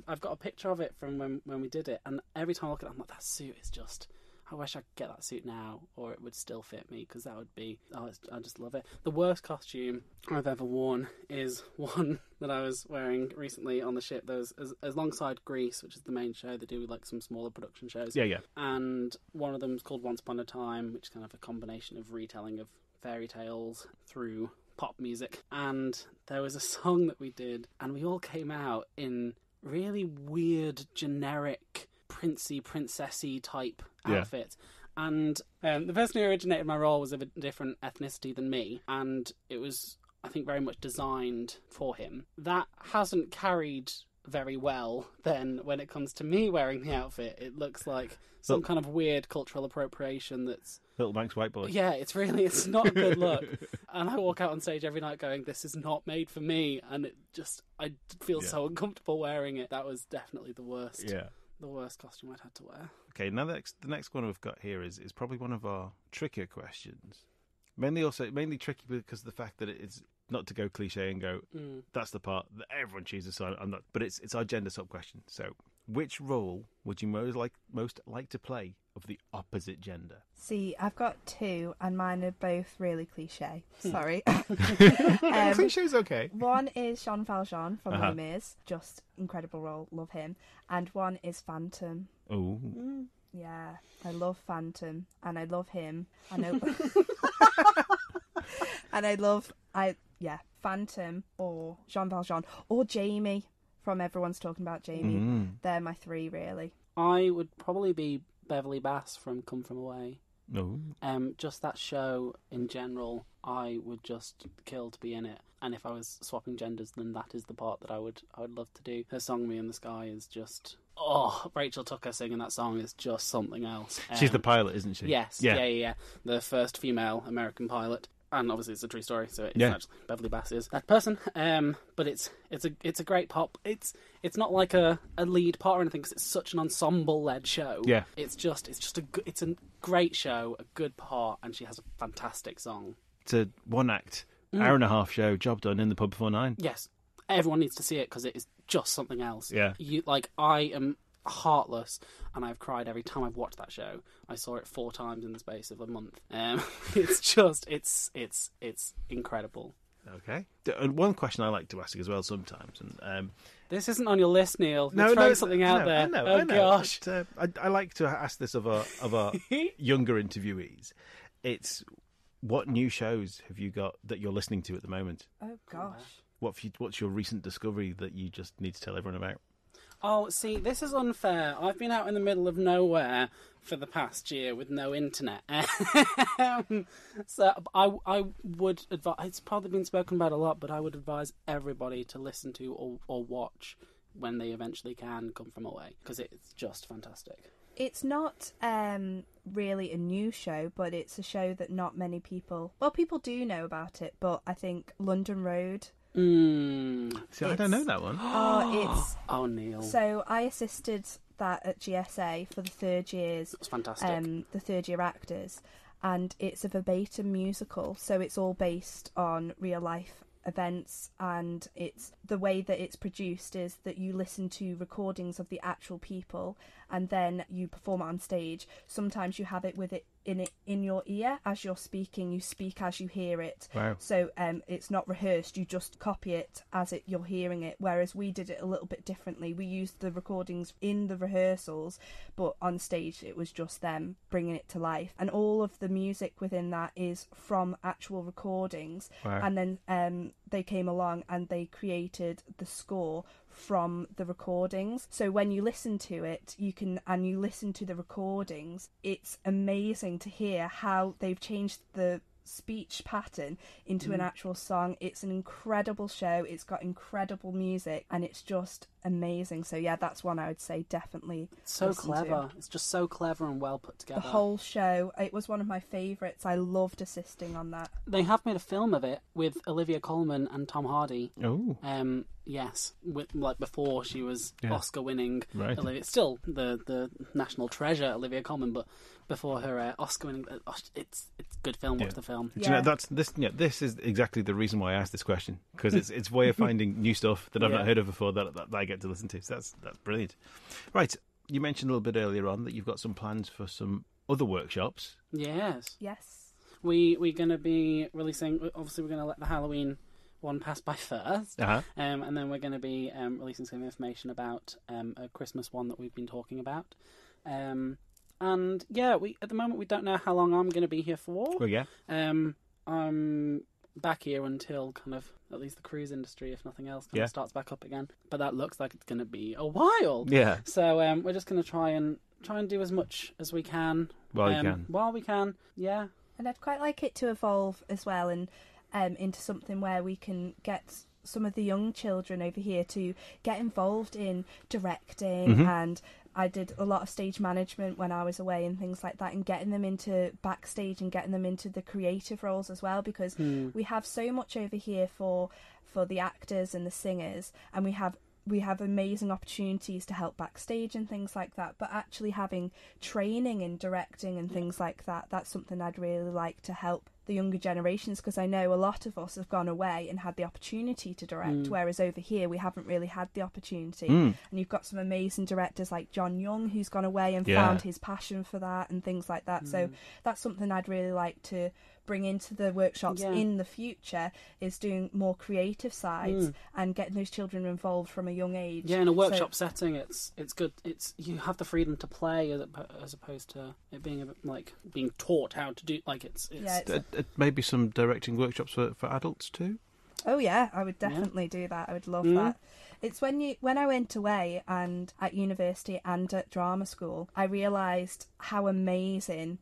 I've got a picture of it from when we did it, and every time I look at it, I'm like, that suit is just. I wish I could get that suit now, or it would still fit me, because that would be. I just love it. The worst costume I've ever worn is one that I was wearing recently on the ship. There was alongside Grease, which is the main show. They do like some smaller production shows. Yeah. And one of them is called Once Upon a Time, which is kind of a combination of retelling of fairy tales through pop music, and there was a song that we did and we all came out in really weird generic princessy type outfits, and the person who originated my role was of a different ethnicity than me, and it was, I think, very much designed for him. That hasn't carried very well then when it comes to me wearing the outfit. It looks like some kind of weird cultural appropriation that's Little Manx white boy. Yeah, it's not a good look. And I walk out on stage every night going, this is not made for me, and I feel so uncomfortable wearing it. That was definitely the worst. Yeah. The worst costume I'd had to wear. Okay, now the next one we've got here is probably one of our trickier questions. Mainly tricky because of the fact that it's not to go cliche and go, that's the part that everyone chooses, so I'm not. But it's our gender sub question. So, which role would you most like to play of the opposite gender? See, I've got two, and mine are both really cliche. Sorry. Cliché's okay. One is Jean Valjean from Les Mis. Just incredible role. Love him. And one is Phantom. Oh. Yeah, I love Phantom, and I love him. I know. And Phantom or Jean Valjean or Jamie from Everyone's Talking About Jamie. They're my three, really. I would probably be Beverly Bass from Come From Away. No. Just that show in general, I would just kill to be in it. And if I was swapping genders, then that is the part that I would love to do. Her song "Me in the Sky" is just Rachel Tucker singing that song is just something else. She's the pilot, isn't she? Yes, yeah. The first female American pilot. And obviously it's a true story, so it's actually Beverly Bass is that person. But it's a great pop. It's not like a lead part or anything because it's such an ensemble led show. Yeah, it's a great show, a good part, and she has a fantastic song. It's a one act, hour and a half show, job done in the pub before 9. Yes, everyone needs to see it because it is just something else. Yeah, I am heartless, and I've cried every time I've watched that show. I saw it 4 times in the space of a month. It's incredible. Okay. And one question I like to ask as well sometimes, and this isn't on your list, Neil. You're throwing something out there. I know. Gosh. But, I like to ask this of our younger interviewees. It's what new shows have you got that you're listening to at the moment? Oh gosh. What's your recent discovery that you just need to tell everyone about? Oh, see, this is unfair. I've been out in the middle of nowhere for the past year with no internet. So I would advise, it's probably been spoken about a lot, but I would advise everybody to listen to or watch when they eventually can come from away, because it's just fantastic. It's not really a new show, but it's a show that not many people... Well, people do know about it, but I think London Road... See, I don't know that one. Oh, Neil. So I assisted that at GSA for the third years. It's fantastic. The third year actors, and it's a verbatim musical, so it's all based on real life events, and it's the way that it's produced is that you listen to recordings of the actual people and then you perform it on stage. Sometimes you have it with it in your ear as you're speaking. You speak as you hear it. Wow. So it's not rehearsed. You just copy it as you're hearing it. Whereas we did it a little bit differently. We used the recordings in the rehearsals, but on stage it was just them bringing it to life. And all of the music within that is from actual recordings. Wow. And then they came along and they created the score from the recordings. So when you listen to it, you listen to the recordings, it's amazing to hear how they've changed the speech pattern into an actual song. It's an incredible show. It's got incredible music and it's just amazing. So yeah, that's one I would say definitely. It's so clever. It's just so clever and well put together. The whole show, it was one of my favourites. I loved assisting on that. They have made a film of it with Olivia Colman and Tom Hardy. Oh. Yes, like before she was Yeah. Oscar-winning. Right. Olivia, still the national treasure, Olivia Colman, but before her Oscar-winning, it's a good film. Watch the film. Do you know, this is exactly the reason why I asked this question, because it's a way of finding new stuff that I've not heard of before that I get to listen to. So that's brilliant. Right, you mentioned a little bit earlier on that you've got some plans for some other workshops. Yes. We're going to be releasing. Obviously, we're going to let the Halloween one pass by first, and then we're going to be releasing some information about a Christmas one that we've been talking about. And yeah, at the moment we don't know how long I'm going to be here for. Well, yeah. I'm back here until kind of at least the cruise industry, if nothing else, kind of starts back up again. But that looks like it's going to be a while. Yeah. So we're just going to try and do as much as we can while we can. Yeah. And I'd quite like it to evolve as well, and into something where we can get some of the young children over here to get involved in directing. And I did a lot of stage management when I was away and things like that, and getting them into backstage and getting them into the creative roles as well, because we have so much over here for the actors and the singers, and we have amazing opportunities to help backstage and things like that, but actually having training in directing and things like that, that's something I'd really like to help the younger generations, because I know a lot of us have gone away and had the opportunity to direct, whereas over here we haven't really had the opportunity. And you've got some amazing directors like John Young, who's gone away and found his passion for that and things like that. So that's something I'd really like to bring into the workshops in the future, is doing more creative sides and getting those children involved from a young age. Yeah, in a workshop setting, it's good. It's you have the freedom to play as opposed to it being a bit like being taught how to do. Like it's maybe some directing workshops for adults too. Oh yeah, I would definitely do that. I would love that. It's when I went away and at university and at drama school, I realised how amazing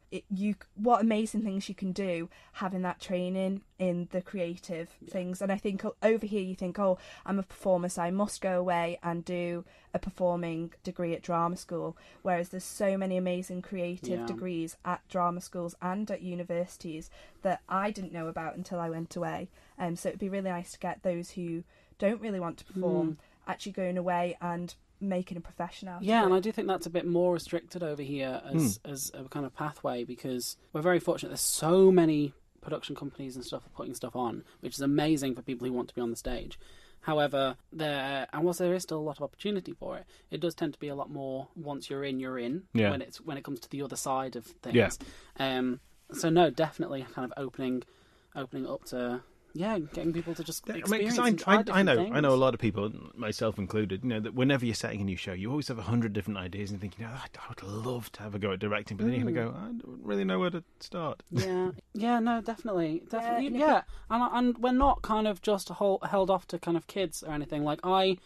what amazing things you can do having that training in the creative things. And I think over here you think, oh, I'm a performer, so I must go away and do a performing degree at drama school. Whereas there's so many amazing creative degrees at drama schools and at universities that I didn't know about until I went away. So it'd be really nice to get those who don't really want to perform actually going away and making a profession out of it. And I do think that's a bit more restricted over here as a kind of pathway, because we're very fortunate. There's so many production companies and stuff putting stuff on, which is amazing for people who want to be on the stage. However, whilst there is still a lot of opportunity for it, it does tend to be a lot more once you're in. When it comes to the other side of things. So no, definitely kind of opening up to getting people to just experience and try different things. I know a lot of people, myself included, that whenever you're setting a new show, you always have 100 different ideas and think, I would love to have a go at directing, but then you're going to go, I don't really know where to start. No, definitely. And we're not kind of just held off to kind of kids or anything. Like I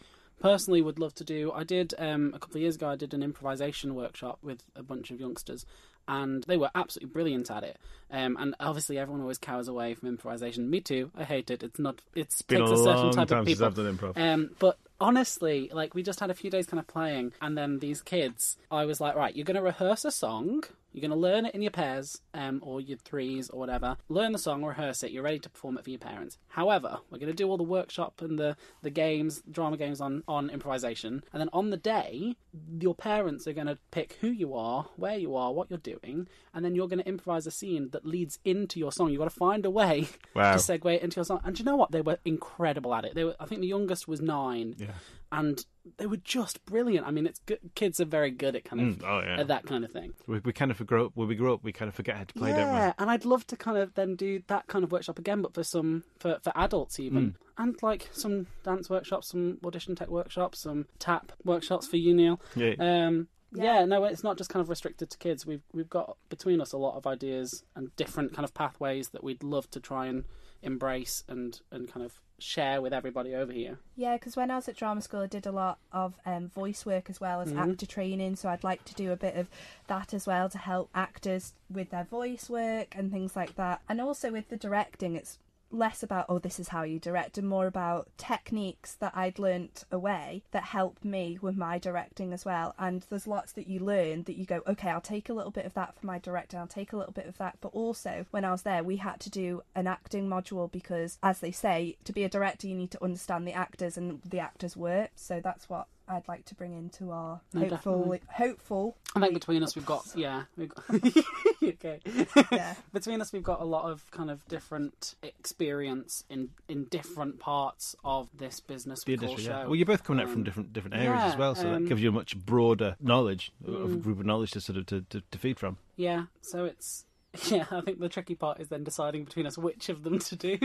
personally would love to do. I did a couple of years ago. I did an improvisation workshop with a bunch of youngsters, and they were absolutely brilliant at it. And obviously, everyone always cowers away from improvisation. Me too. I hate it. It's not. It takes a certain type of people. Since I've done improv. But honestly, like, we just had a few days kind of playing, and then these kids, I was like, right, you're going to rehearse a song. You're going to learn it in your pairs, or your threes, or whatever. Learn the song, rehearse it. You're ready to perform it for your parents. However, we're going to do all the workshop and the games, drama games on improvisation. And then on the day, your parents are going to pick who you are, where you are, what you're doing. And then you're going to improvise a scene that leads into your song. You've got to find a way to segue it into your song. And do you know what? They were incredible at it. I think the youngest was 9. Yeah. And they were just brilliant. I mean, it's good. Kids are very good at kind of at that kind of thing. We kind of grow up. When we grow up, we kind of forget how to play, don't we? Yeah, and I'd love to kind of then do that kind of workshop again, but for adults even, and like some dance workshops, some audition tech workshops, some tap workshops for you, Neil. Yeah. No, it's not just kind of restricted to kids. We've got between us a lot of ideas and different kind of pathways that we'd love to try and embrace and kind of share with everybody over here. Yeah, because when I was at drama school, I did a lot of voice work as well as actor training, so I'd like to do a bit of that as well to help actors with their voice work and things like that. And also with the directing, it's less about, oh, this is how you direct, and more about techniques that I'd learnt away that help me with my directing as well. And there's lots that you learn that you go, okay, I'll take a little bit of that for my directing, I'll take a little bit of that. But also, when I was there, we had to do an acting module because, as they say, to be a director, you need to understand the actors and the actors' work. So that's what I'd like to bring into our hopeful. I think between us we've got okay. Yeah. Between us we've got a lot of kind of different experience in different parts of this business we call show. Well, you're both coming out from different areas as well, so that gives you a much broader knowledge, a group of knowledge to sort of to feed from. Yeah. So it's I think the tricky part is then deciding between us which of them to do.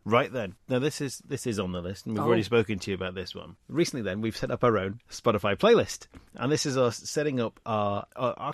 Right then. Now this is on the list, and we've already spoken to you about this one. Recently then, we've set up our own Spotify playlist. And this is us setting up our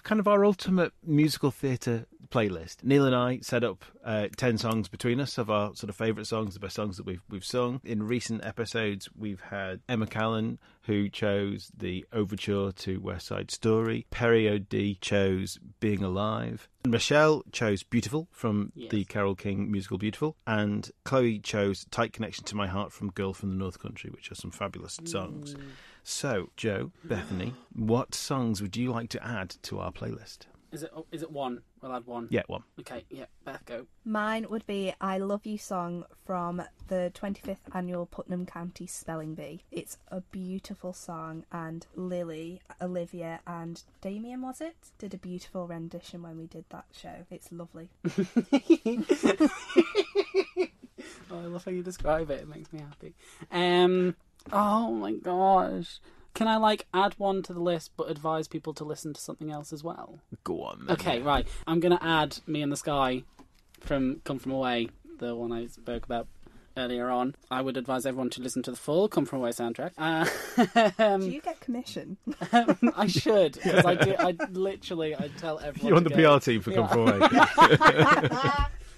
kind of our ultimate musical theatre playlist. Neil and I set up 10 songs between us of our sort of favourite songs, the best songs that we've sung. In recent episodes, we've had Emma Callin, who chose the overture to West Side Story. Perry O'D chose Being Alive. And Michelle chose Beautiful from the Carole King musical Beautiful. And Chloe chose Tight Connection to My Heart from Girl from the North Country, which are some fabulous songs. So, Joe, Bethany, what songs would you like to add to our playlist? Is it one? We'll add one. Yeah, one. Okay, yeah, Beth, go. Mine would be I Love You song from the 25th annual Putnam County Spelling Bee. It's a beautiful song, and Lily, Olivia and Damien, was it? Did a beautiful rendition when we did that show. It's lovely. Oh, I love how you describe it. It makes me happy. Oh my gosh. Can I, add one to the list but advise people to listen to something else as well? Go on, then. Okay, right. I'm going to add Me and the Sky from Come From Away, the one I spoke about earlier on. I would advise everyone to listen to the full Come From Away soundtrack. Do you get commission? I should, because I do. I tell everyone. You're on the PR team for Come From Away.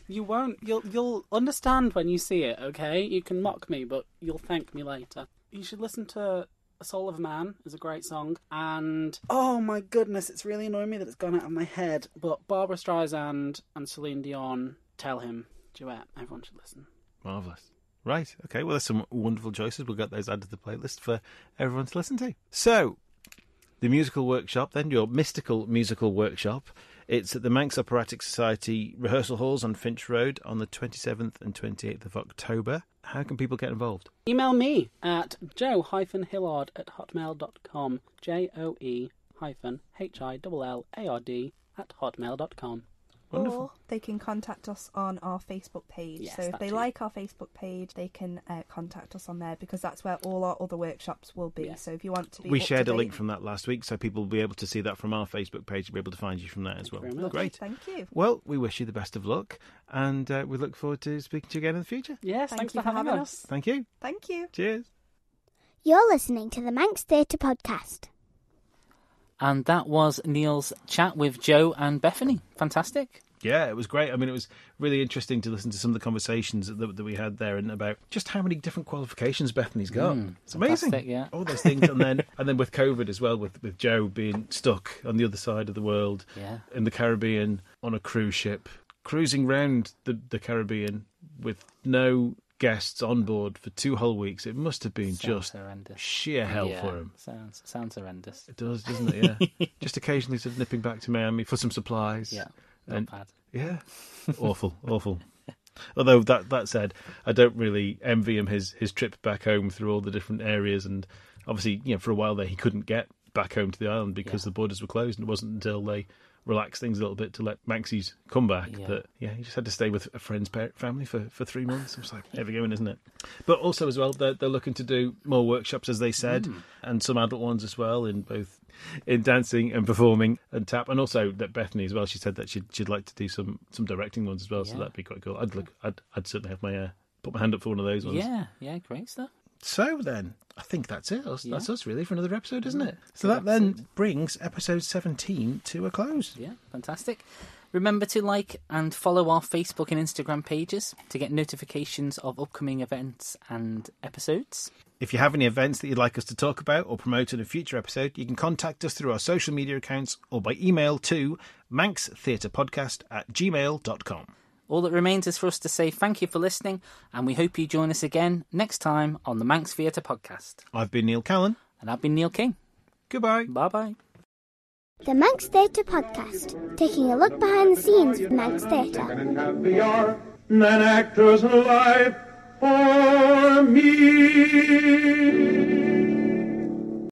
You won't. You'll understand when you see it, okay? You can mock me, but you'll thank me later. You should listen to A Soul of a Man is a great song, and oh my goodness, it's really annoying me that it's gone out of my head, but Barbara Streisand and Celine Dion, Tell Him, duet. Everyone should listen. Marvellous. Right, okay, well, there's some wonderful choices. We'll get those added to the playlist for everyone to listen to. So, the musical workshop, then, your mystical musical workshop. It's at the Manx Operatic Society rehearsal halls on Finch Road on the 27th and 28th of October. How can people get involved? Email me at joe-hillard@hotmail.com. joe-hillard@hotmail.com. Wonderful. Or they can contact us on our Facebook page. Yes, so if they like our Facebook page, they can contact us on there, because that's where all our other workshops will be. Yes. So if you want to be We shared a link from that last week, so people will be able to see that from our Facebook page. They'll be able to find you from that as well. Great. Thank you. Well, we wish you the best of luck, and we look forward to speaking to you again in the future. Yes, thanks for having us. Thank you. Thank you. Cheers. You're listening to the Manx Theatre Podcast. And that was Neil's chat with Joe and Bethany. Fantastic. Yeah, it was great. I mean, it was really interesting to listen to some of the conversations that we had there and about just how many different qualifications Bethany's got. It's amazing. Yeah. All those things. and then with COVID as well, with Joe being stuck on the other side of the world in the Caribbean on a cruise ship, cruising round the Caribbean with no guests on board for 2 whole weeks. It must have been just horrendous. Sheer hell for him. Sounds horrendous. It does, doesn't it? Yeah. Just occasionally sort of nipping back to Miami for some supplies. Yeah, not bad. Yeah, awful. Although that said, I don't really envy him his trip back home through all the different areas, and obviously, for a while there he couldn't get back home to the island because the borders were closed, and it wasn't until they relax things a little bit to let Manxies come back that he just had to stay with a friend's family for 3 months. It was like heavy going, isn't it? But also as well, they're looking to do more workshops, as they said, and some adult ones as well, in both in dancing and performing and tap, and also that Bethany as well, she said that she'd like to do some directing ones as well, so that'd be quite cool. I'd certainly have my put my hand up for one of those ones. Yeah, great stuff. So then, I think that's it. That's us really for another episode, isn't it? So that then brings episode 17 to a close. Yeah, fantastic. Remember to like and follow our Facebook and Instagram pages to get notifications of upcoming events and episodes. If you have any events that you'd like us to talk about or promote in a future episode, you can contact us through our social media accounts or by email to manxtheatrepodcast@gmail.com. All that remains is for us to say thank you for listening, and we hope you join us again next time on the Manx Theatre Podcast. I've been Neil Callin. And I've been Neil King. Goodbye. Bye-bye. The Manx Theatre Podcast, taking a look behind the scenes of Manx Theatre. And actors alive for me.